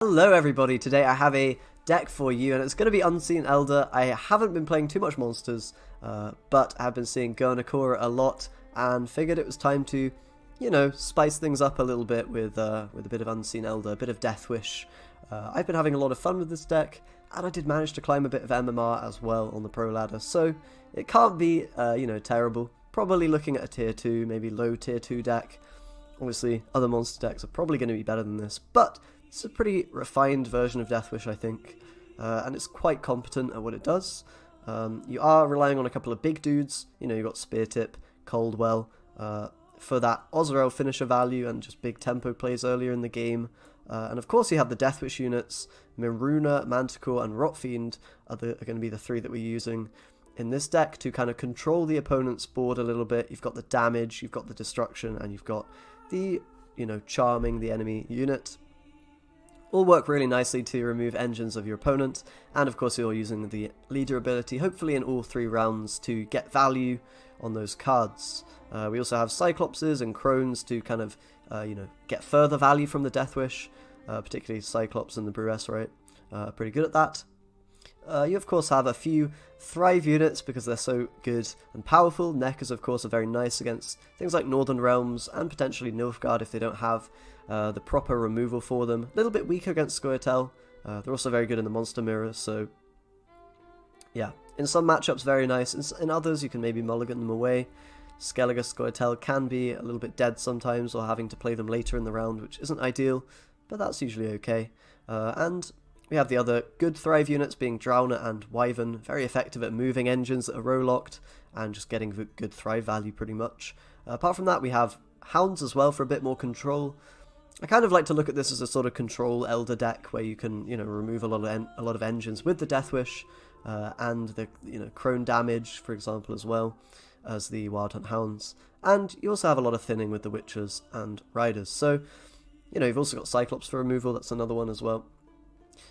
Hello everybody, today I have a deck for you and it's going to be Unseen Elder. I haven't been playing too much monsters, but I've been seeing Gernichora a lot and figured it was time to, spice things up a little bit with a bit of Unseen Elder, a bit of Death Wish. I've been having a lot of fun with this deck and I did manage to climb a bit of MMR as well on the pro ladder, so it can't be, terrible. Probably looking at a tier 2, maybe low tier 2 deck. Obviously, other monster decks are probably going to be better than this, but it's a pretty refined version of Death Wish, I think, and it's quite competent at what it does. You are relying on a couple of big dudes. You've got Spear Tip, Coldwell, for that Ozrael finisher value and just big tempo plays earlier in the game. And of course you have the Death Wish units. Miruna, Manticore, and Rotfiend are going to be the three that we're using in this deck to kind of control the opponent's board a little bit. You've got the damage, you've got the destruction, and you've got the, charming the enemy unit. All work really nicely to remove engines of your opponent, and of course you're using the leader ability, hopefully in all 3 rounds, to get value on those cards. We also have Cyclopses and Crones to kind of, get further value from the Death Wish, particularly Cyclops and the Bruess, right? Pretty good at that. You of course have a few Thrive units because they're so good and powerful. Neckers of course are very nice against things like Northern Realms and potentially Nilfgaard if they don't have the proper removal for them. A little bit weaker against Scoia'tael. They're also very good in the Monster Mirror, so yeah. In some matchups very nice, in others you can maybe mulligan them away. Skellige Scoia'tael can be a little bit dead sometimes, or having to play them later in the round, which isn't ideal, but that's usually okay. And we have the other good Thrive units being Drowner and Wyvern, very effective at moving engines that are row-locked and just getting good Thrive value pretty much. Apart from that we have Hounds as well for a bit more control. I kind of like to look at this as a sort of control Elder deck where you can, remove a lot of engines with the Death Wish and the, Crone damage, for example, as well as the Wild Hunt Hounds. And you also have a lot of thinning with the Witchers and Riders. So, you've also got Cyclops for removal, that's another one as well.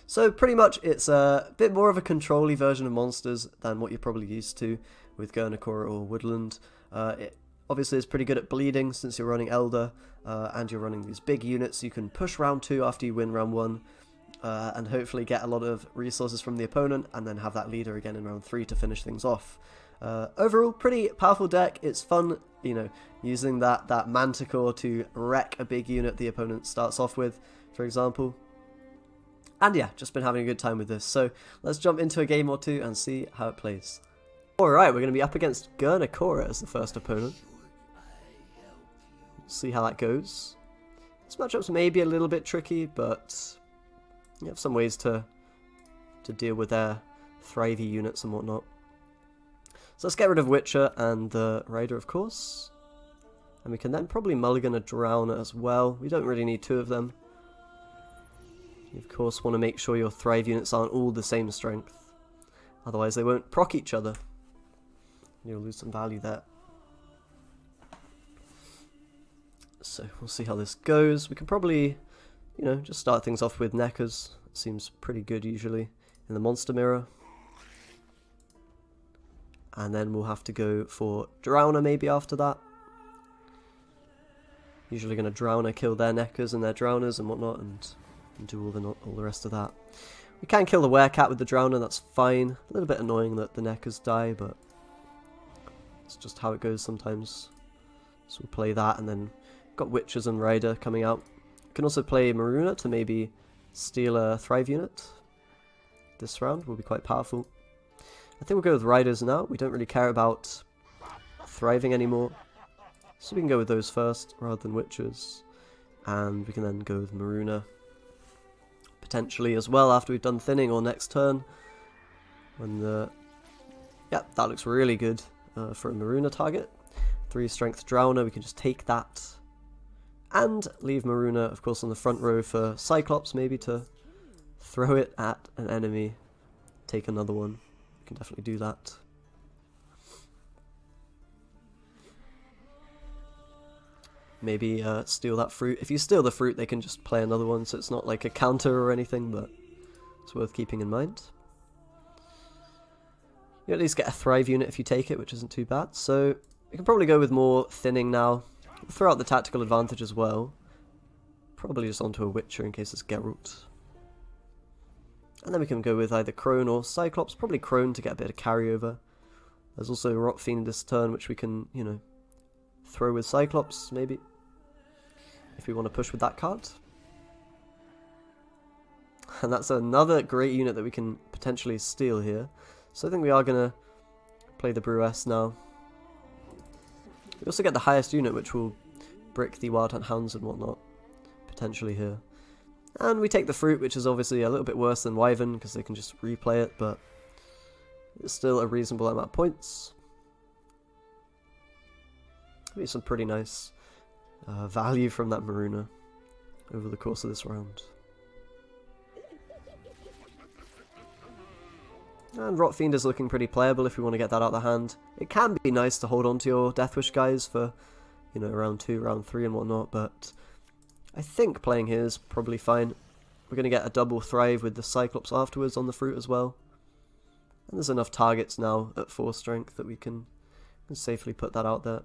So pretty much it's a bit more of a control-y version of monsters than what you're probably used to with Gernichora or Woodland. It obviously is pretty good at bleeding since you're running Elder, and you're running these big units. You can push round 2 after you win round 1, and hopefully get a lot of resources from the opponent, and then have that leader again in round 3 to finish things off. Overall, pretty powerful deck. It's fun, using that Manticore to wreck a big unit the opponent starts off with, for example. And yeah, just been having a good time with this. So let's jump into a game or two and see how it plays. Alright, we're going to be up against Gernichora as the first opponent. See how that goes. This matchup's maybe a little bit tricky, but you have some ways to deal with their Thrivey units and whatnot. So let's get rid of Witcher and the Rider, of course. And we can then probably mulligan a Drowner as well. We don't really need 2 of them. You of course want to make sure your Thrive units aren't all the same strength. Otherwise they won't proc each other. You'll lose some value there. So we'll see how this goes. We can probably, just start things off with Neckers. It seems pretty good usually in the Monster Mirror. And then we'll have to go for Drowner maybe after that. Usually going to Drowner kill their Neckers and their Drowners and whatnot, and do all the rest of that. We can kill the Werecat with the Drowner, that's fine. A little bit annoying that the Neckers die, but it's just how it goes sometimes. So we'll play that, and then got Witchers and Rider coming out. We can also play Miruna to maybe steal a Thrive unit. This round will be quite powerful. I think we'll go with Riders now. We don't really care about thriving anymore. So we can go with those first rather than Witchers. And we can then go with Miruna potentially as well after we've done thinning or next turn. Yep, that looks really good for a Miruna target. 3 strength Drowner, we can just take that. And leave Miruna, of course, on the front row for Cyclops, maybe to throw it at an enemy. Take another one. We can definitely do that. Maybe steal that fruit. If you steal the fruit, they can just play another one, so it's not like a counter or anything, but it's worth keeping in mind. You at least get a Thrive unit if you take it, which isn't too bad. So we can probably go with more thinning now. Throw out the tactical advantage as well. Probably just onto a Witcher in case it's Geralt. And then we can go with either Crone or Cyclops, probably Crone to get a bit of carryover. There's also Rot Fiend this turn, which we can, you know, throw with Cyclops, maybe, if we want to push with that card. And that's another great unit that we can potentially steal here. So I think we are going to play the Brewess now. We also get the highest unit, which will brick the Wild Hunt Hounds and whatnot, potentially here. And we take the Fruit, which is obviously a little bit worse than Wyvern, because they can just replay it, but it's still a reasonable amount of points. Maybe some pretty nice value from that Maruna over the course of this round. And Rot Fiend is looking pretty playable if we want to get that out of the hand. It can be nice to hold on to your Deathwish guys for, you know, round 2, round 3 and whatnot, but I think playing here is probably fine. We're going to get a double Thrive with the Cyclops afterwards on the Fruit as well. And there's enough targets now at 4 strength that we can safely put that out there.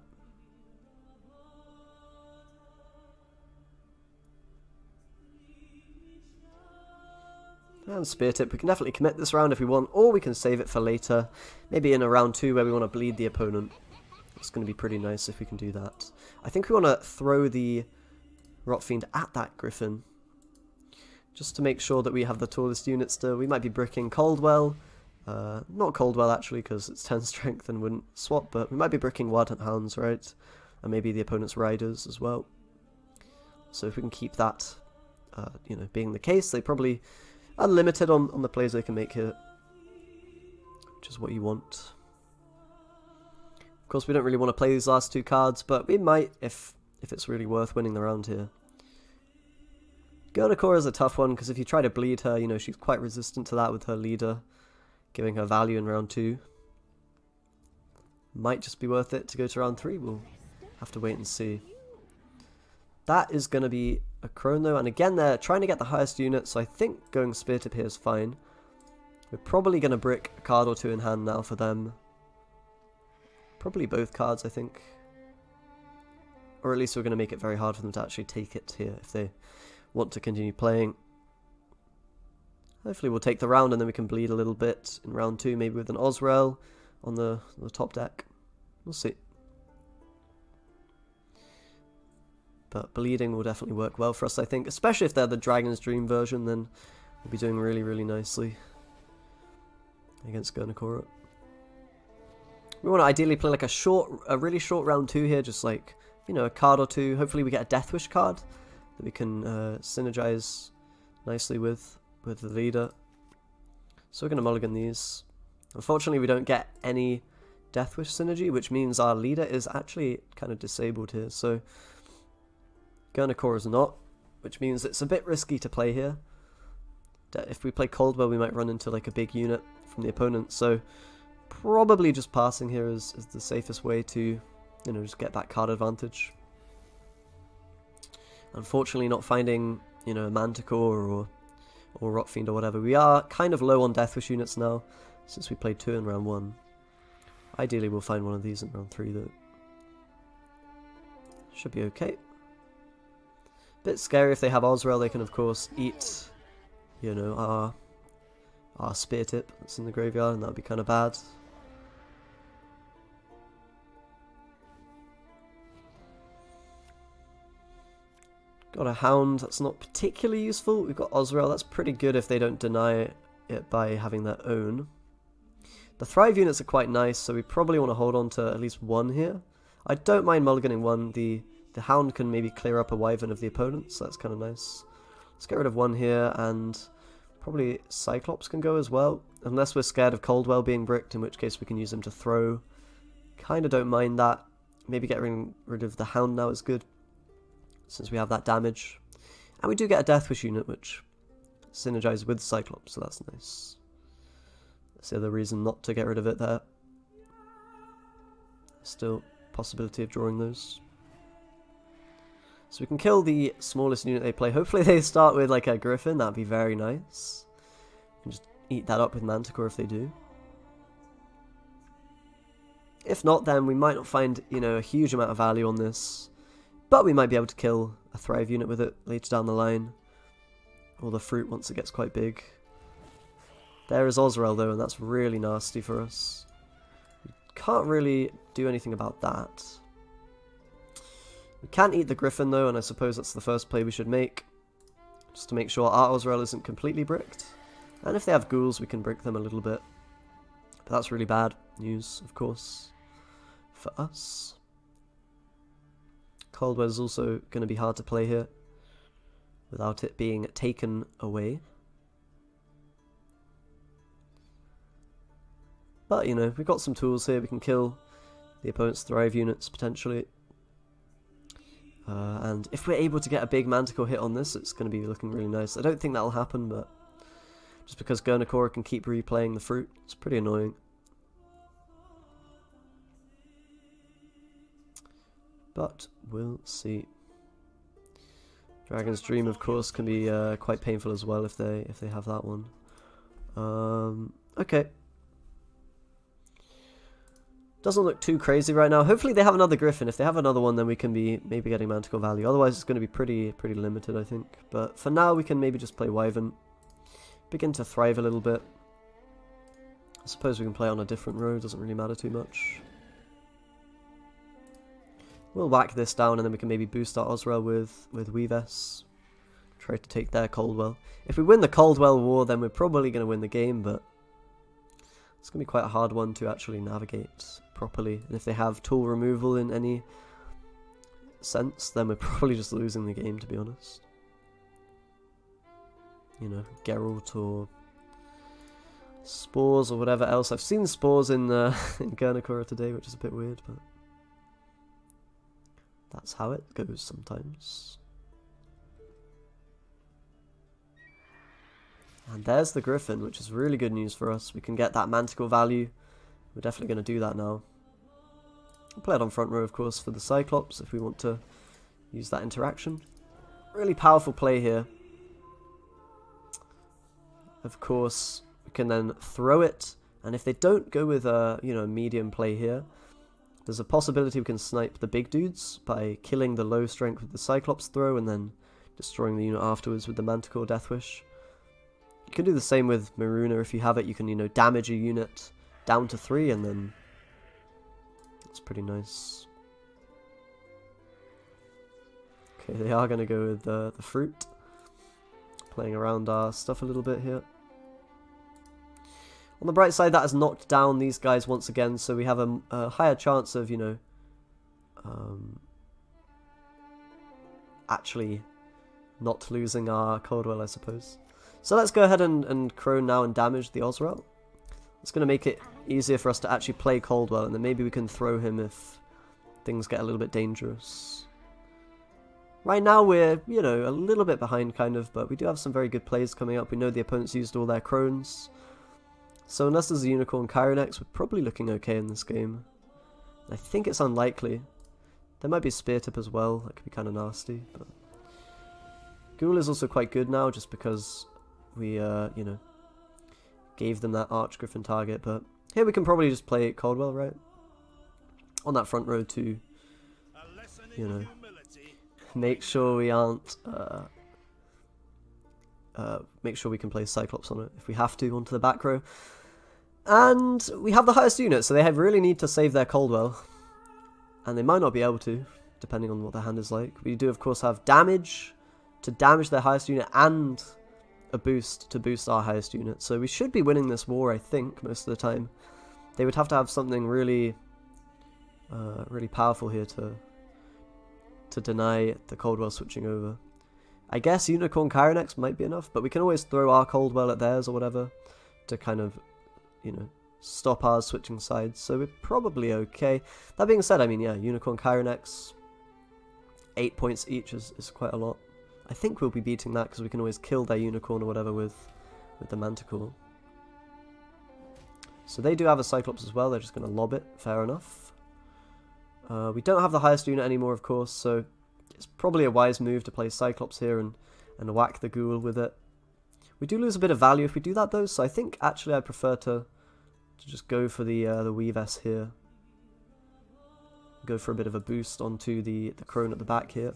And Spear Tip, we can definitely commit this round if we want, or we can save it for later. Maybe in a round 2 where we want to bleed the opponent. It's going to be pretty nice if we can do that. I think we want to throw the Rot Fiend at that Griffin, just to make sure that we have the tallest unit still. We might be bricking Caldwell. Not Caldwell actually, because it's 10 strength and wouldn't swap, but we might be bricking Wild Hunt Hounds, right? And maybe the opponent's Riders as well. So if we can keep that, you know, being the case, they probably are limited on the plays they can make here, which is what you want. Of course, we don't really want to play these last 2 cards, but we might if it's really worth winning the round here. Gernichora is a tough one, because if you try to bleed her, you know, she's quite resistant to that with her leader, giving her value in round 2. Might just be worth it to go to round 3, we'll have to wait and see. That is going to be a Crone though, and again they're trying to get the highest unit, so I think going Spear Tip here is fine. We're probably going to brick a card or 2 in hand now for them. Probably both cards, I think. Or at least we're going to make it very hard for them to actually take it here if they want to continue playing. Hopefully we'll take the round and then we can bleed a little bit in round 2, maybe with an Osrel on the top deck. We'll see. But bleeding will definitely work well for us, I think. Especially if they're the Dragon's Dream version, then we'll be doing really, really nicely against Gernichora. We want to ideally play like a really short round 2 here, just like, you know, a card or 2. Hopefully we get a Deathwish card that we can synergize nicely with the leader. So we're going to mulligan these. Unfortunately, we don't get any Deathwish synergy, which means our leader is actually kind of disabled here. So Gernichora is not, which means it's a bit risky to play here. If we play Caldwell, we might run into like a big unit from the opponent. So probably just passing here is the safest way to, you know, just get that card advantage. Unfortunately, not finding, you know, a Manticore or Rot Fiend or whatever. We are kind of low on Deathwish units now, since we played 2 in round 1. Ideally, we'll find one of these in round 3 though. Should be okay. Bit scary if they have Osrel. They can of course eat, you know, our Spear Tip that's in the graveyard, and that would be kind of bad. Got a Hound, that's not particularly useful. We've got Osrel, that's pretty good if they don't deny it by having their own. The Thrive units are quite nice, so we probably want to hold on to at least 1 here. I don't mind mulliganing 1. The Hound can maybe clear up a Wyvern of the opponent, so that's kind of nice. Let's get rid of 1 here, and probably Cyclops can go as well. Unless we're scared of Caldwell being bricked, in which case we can use him to throw. Kind of don't mind that. Maybe getting rid of the Hound now is good, since we have that damage. And we do get a Deathwish unit, which synergizes with Cyclops, so that's nice. That's the other reason not to get rid of it there. Still possibility of drawing those. So we can kill the smallest unit they play. Hopefully they start with like a Griffin, that'd be very nice. We can just eat that up with Manticore if they do. If not, then we might not find, you know, a huge amount of value on this. But we might be able to kill a Thrive unit with it later down the line. Or the Fruit once it gets quite big. There is Osrel though, and that's really nasty for us. We can't really do anything about that. We can't eat the Griffin though, and I suppose that's the first play we should make. Just to make sure our Osrel isn't completely bricked. And if they have ghouls, we can brick them a little bit. But that's really bad news, of course, for us. Caldwell is also going to be hard to play here without it being taken away. But, you know, we've got some tools here. We can kill the opponent's Thrive units, potentially. And if we're able to get a big Manticore hit on this, it's going to be looking really nice. I don't think that'll happen, but just because Gernichora can keep replaying the fruit, it's pretty annoying. But we'll see. Dragon's Dream, of course, can be quite painful as well if they have that one. Okay. Doesn't look too crazy right now. Hopefully they have another Griffin. If they have another one, then we can be maybe getting Manticore value. Otherwise, it's going to be pretty limited, I think. But for now, we can maybe just play Wyvern. Begin to thrive a little bit. I suppose we can play on a different row. Doesn't really matter too much. We'll whack this down, and then we can maybe boost our Osrel with Weaves. Try to take their Caldwell. If we win the Caldwell War, then we're probably going to win the game, but it's going to be quite a hard one to actually navigate properly. And if they have tool removal in any sense, then we're probably just losing the game, to be honest. You know, Geralt or Spores or whatever else. I've seen Spores in Gernichora today, which is a bit weird, but that's how it goes sometimes. And there's the Griffin, which is really good news for us. We can get that Manticore value. We're definitely going to do that now. We'll play it on front row, of course, for the Cyclops if we want to use that interaction. Really powerful play here. Of course, we can then throw it. And if they don't go with a medium play here, there's a possibility we can snipe the big dudes by killing the low strength with the Cyclops throw and then destroying the unit afterwards with the Manticore Deathwish. You can do the same with Maruna if you have it. You can, damage a unit down to 3 and then it's pretty nice. Okay, they are going to go with the fruit. Playing around our stuff a little bit here. On the bright side, that has knocked down these guys once again, so we have a higher chance of, actually not losing our Caldwell, I suppose. So let's go ahead and crone now and damage the Osrel. It's going to make it easier for us to actually play Caldwell, and then maybe we can throw him if things get a little bit dangerous. Right now we're, a little bit behind kind of, but we do have some very good plays coming up. We know the opponents used all their crones. So unless there's a Unicorn Chironex, we're probably looking okay in this game. I think it's unlikely. There might be a Spear Tip as well, that could be kind of nasty. But Ghoul is also quite good now, just because we, gave them that Arch Griffin target. But here we can probably just play Caldwell, right? On that front row to, make sure we aren't, make sure we can play Cyclops on it if we have to onto the back row. And we have the highest unit, so they really need to save their Caldwell. And they might not be able to, depending on what their hand is like. We do, of course, have damage to damage their highest unit and a boost to boost our highest unit. So we should be winning this war, I think, most of the time. They would have to have something really, really powerful here to deny the Caldwell switching over. I guess Unicorn Chironex might be enough, but we can always throw our Caldwell at theirs or whatever to kind of, stop ours switching sides. So we're probably okay. That being said, Unicorn Chironex, 8 points each is quite a lot. I think we'll be beating that because we can always kill their Unicorn or whatever with the Manticore. So they do have a Cyclops as well. They're just going to lob it. Fair enough. We don't have the highest unit anymore, of course, so it's probably a wise move to play Cyclops here and whack the Ghoul with it. We do lose a bit of value if we do that though, so I think actually I prefer to just go for the Weaves here. Go for a bit of a boost onto the Crone at the back here.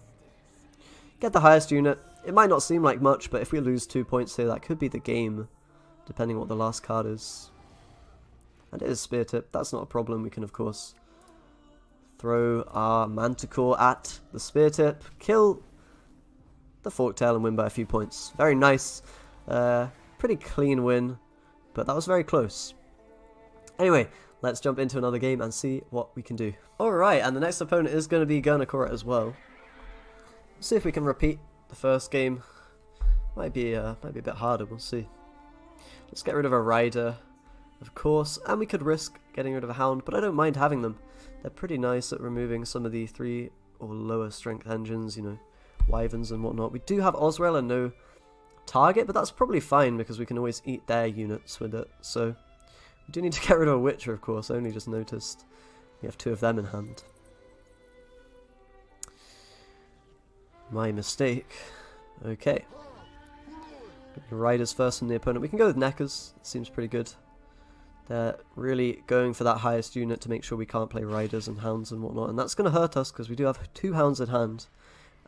Get the highest unit. It might not seem like much, but if we lose 2 points here, that could be the game, depending what the last card is. And it is Spear Tip, that's not a problem. We can of course throw our Manticore at the Spear Tip, kill the Forktail and win by a few points. Very nice, pretty clean win, but that was very close. Anyway, let's jump into another game and see what we can do. Alright, and the next opponent is going to be Gernichora as well. Let's see if we can repeat the first game. Might be a bit harder, we'll see. Let's get rid of a Rider, of course, and we could risk getting rid of a Hound, but I don't mind having them. They're pretty nice at removing some of the 3 or lower strength engines, you know, Wyverns and whatnot. We do have Osrel and no target, but that's probably fine because we can always eat their units with it, so... We do need to get rid of a Witcher, of course. I only just noticed we have 2 of them in hand. My mistake. Okay. Riders first from the opponent. We can go with Neckers. It seems pretty good. They're really going for that highest unit to make sure we can't play Riders and Hounds and whatnot. And that's going to hurt us because we do have 2 Hounds in hand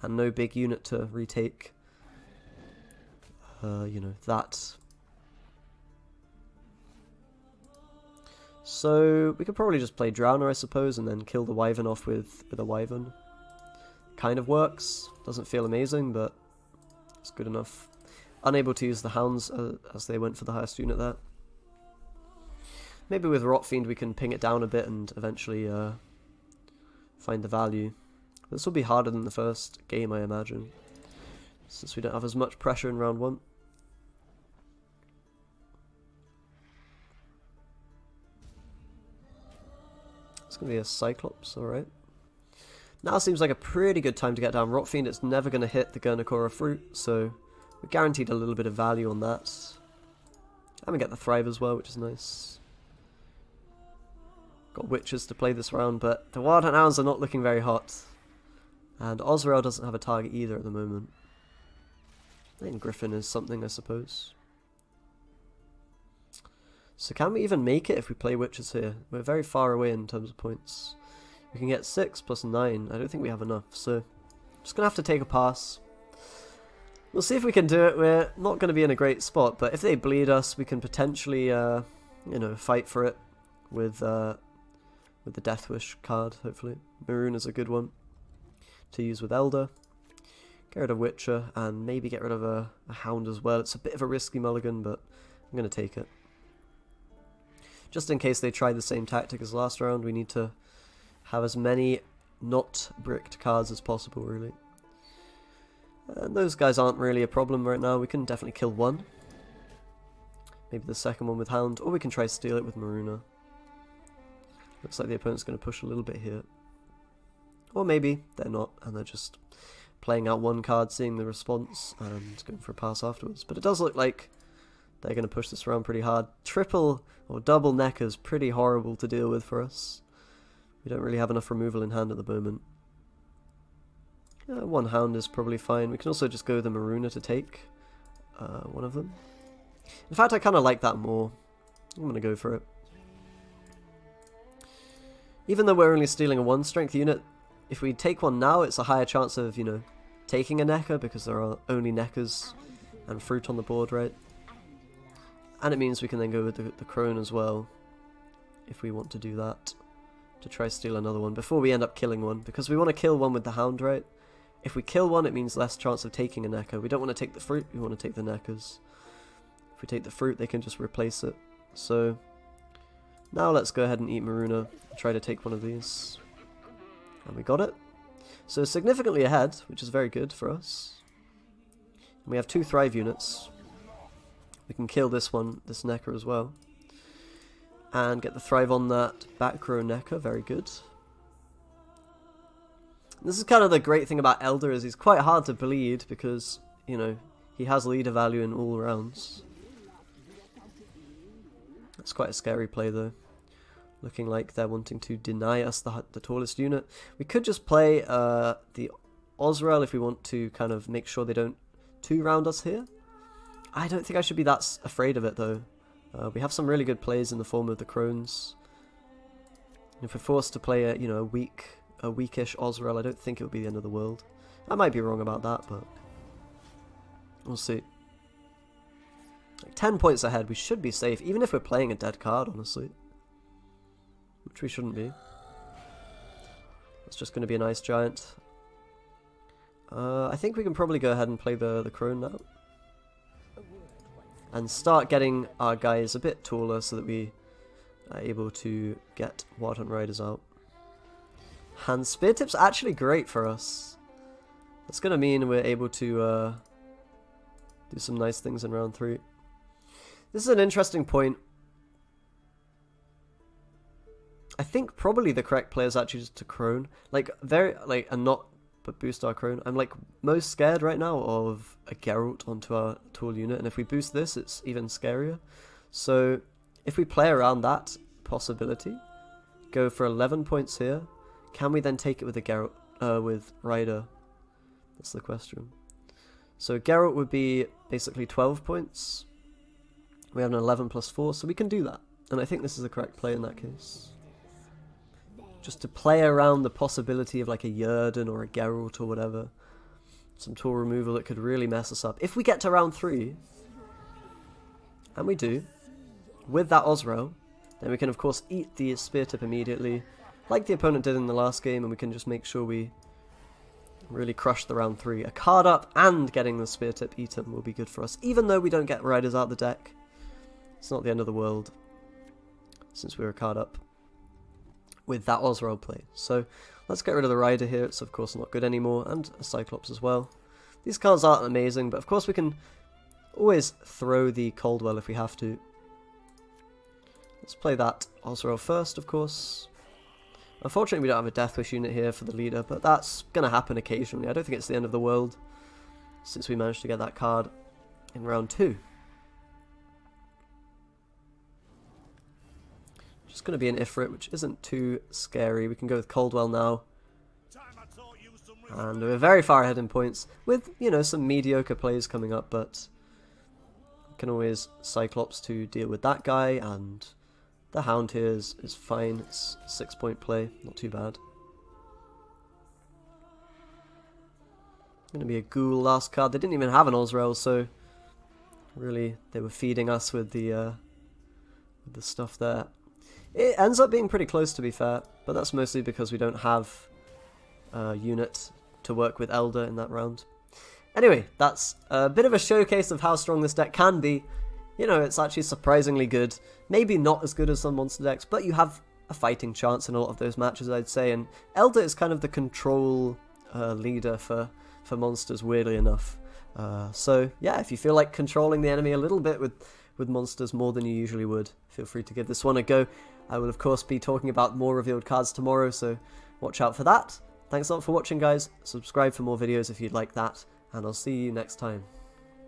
and no big unit to retake. You know, that... So, we could probably just play Drowner, I suppose, and then kill the Wyvern off with a Wyvern. Kind of works. Doesn't feel amazing, but it's good enough. Unable to use the Hounds as they went for the highest unit there. Maybe with Rotfiend we can ping it down a bit and eventually find the value. This will be harder than the first game, I imagine, since we don't have as much pressure in round 1. It's going to be a Cyclops, alright. Now seems like a pretty good time to get down Rotfiend. It's never going to hit the Gernichora fruit, so we're guaranteed a little bit of value on that. And we get the Thrive as well, which is nice. Got Witches to play this round, but the Wild Hunt Hounds are not looking very hot. And Osrel doesn't have a target either at the moment. I think Griffin is something, I suppose. So can we even make it if we play Witches here? We're very far away in terms of points. We can get 6 plus 9. I don't think we have enough, so just going to have to take a pass. We'll see if we can do it. We're not going to be in a great spot, but if they bleed us, we can potentially, you know, fight for it with the Death Wish card, hopefully. Maroon is a good one to use with Elder. Get rid of Witcher, and maybe get rid of a Hound as well. It's a bit of a risky mulligan, but I'm going to take it. Just in case they try the same tactic as last round, we need to have as many not bricked cards as possible, really. And those guys aren't really a problem right now. We can definitely kill one. Maybe the second one with Hound, or we can try steal it with Maruna. Looks like the opponent's going to push a little bit here. Or maybe they're not, and they're just playing out one card, seeing the response, and going for a pass afterwards. But it does look like they're going to push this around pretty hard. Triple or double Necker's pretty horrible to deal with for us. We don't really have enough removal in hand at the moment. One Hound is probably fine. We can also just go with the Maruna to take one of them. In fact, I kind of like that more. I'm going to go for it. Even though we're only stealing a 1 strength unit, if we take one now, it's a higher chance of, you know, taking a Necker, because there are only Neckers and fruit on the board, right? And it means we can then go with the Crone as well, if we want to do that, to try steal another one before we end up killing one, because we want to kill one with the Hound, right? If we kill one, it means less chance of taking a Necker. We don't want to take the fruit, we want to take the Neckers. If we take the fruit, they can just replace it. So now let's go ahead and eat Maruna and try to take one of these. And we got it. So significantly ahead, which is very good for us. And we have 2 Thrive units. We can kill this one, this Necker as well. And get the Thrive on that back row Necker, very good. This is kind of the great thing about Elder, is he's quite hard to bleed because, you know, he has leader value in all rounds. That's quite a scary play though. Looking like they're wanting to deny us the tallest unit. We could just play the Osrel if we want to kind of make sure they don't 2-round us here. I don't think I should be that afraid of it though. We have some really good plays in the form of the Crones. If we're forced to play a, you know, a weakish Osrel, I don't think it would be the end of the world. I might be wrong about that, but we'll see. Like 10 points ahead, we should be safe, even if we're playing a dead card, honestly. Which we shouldn't be. It's just going to be an Ice Giant. I think we can probably go ahead and play the Crone now. And start getting our guys a bit taller so that we are able to get Wild Hunt Riders out. And Spear Tip's actually great for us. That's going to mean we're able to do some nice things in round 3. This is an interesting point. I think probably the correct play is actually just to Crone. And not but boost our Crone. I'm like most scared right now of a Geralt onto our tool unit, and if we boost this, it's even scarier. So if we play around that possibility, go for 11 points here, can we then take it with a Geralt, with Rider? That's the question. So Geralt would be basically 12 points. We have an 11 plus 4, so we can do that. And I think this is the correct play in that case. Just to play around the possibility of like a Yerden or a Geralt or whatever. Some tool removal that could really mess us up. If we get to round 3, and we do, with that Osrel, then we can of course eat the Spear Tip immediately, like the opponent did in the last game, and we can just make sure we really crush the round 3. A card up and getting the Spear Tip eaten will be good for us, even though we don't get Riders out the deck. It's not the end of the world, since we were a card up with that Osrel play. So let's get rid of the Rider here. It's of course not good anymore, and a Cyclops as well. These cards aren't amazing, but of course we can always throw the Coldwell if we have to. Let's play that Osrel first, of course. Unfortunately we don't have a Death Wish unit here for the leader, but that's going to happen occasionally. I don't think it's the end of the world, since we managed to get that card in round 2. Just going to be an Ifrit, which isn't too scary. We can go with Coldwell now. And we're very far ahead in points, with, you know, some mediocre plays coming up, but we can always Cyclops to deal with that guy, and the Hound here is fine. It's a 6-point play, not too bad. Going to be a Ghoul last card. They didn't even have an Osrel, so really they were feeding us with the stuff there. It ends up being pretty close, to be fair, but that's mostly because we don't have a unit to work with Elder in that round. Anyway, that's a bit of a showcase of how strong this deck can be. You know, it's actually surprisingly good. Maybe not as good as some monster decks, but you have a fighting chance in a lot of those matches, I'd say. And Elder is kind of the control leader for monsters, weirdly enough. So, yeah, if you feel like controlling the enemy a little bit with monsters more than you usually would, feel free to give this one a go. I will, of course, be talking about more revealed cards tomorrow, so watch out for that. Thanks a lot for watching, guys. Subscribe for more videos if you'd like that, and I'll see you next time.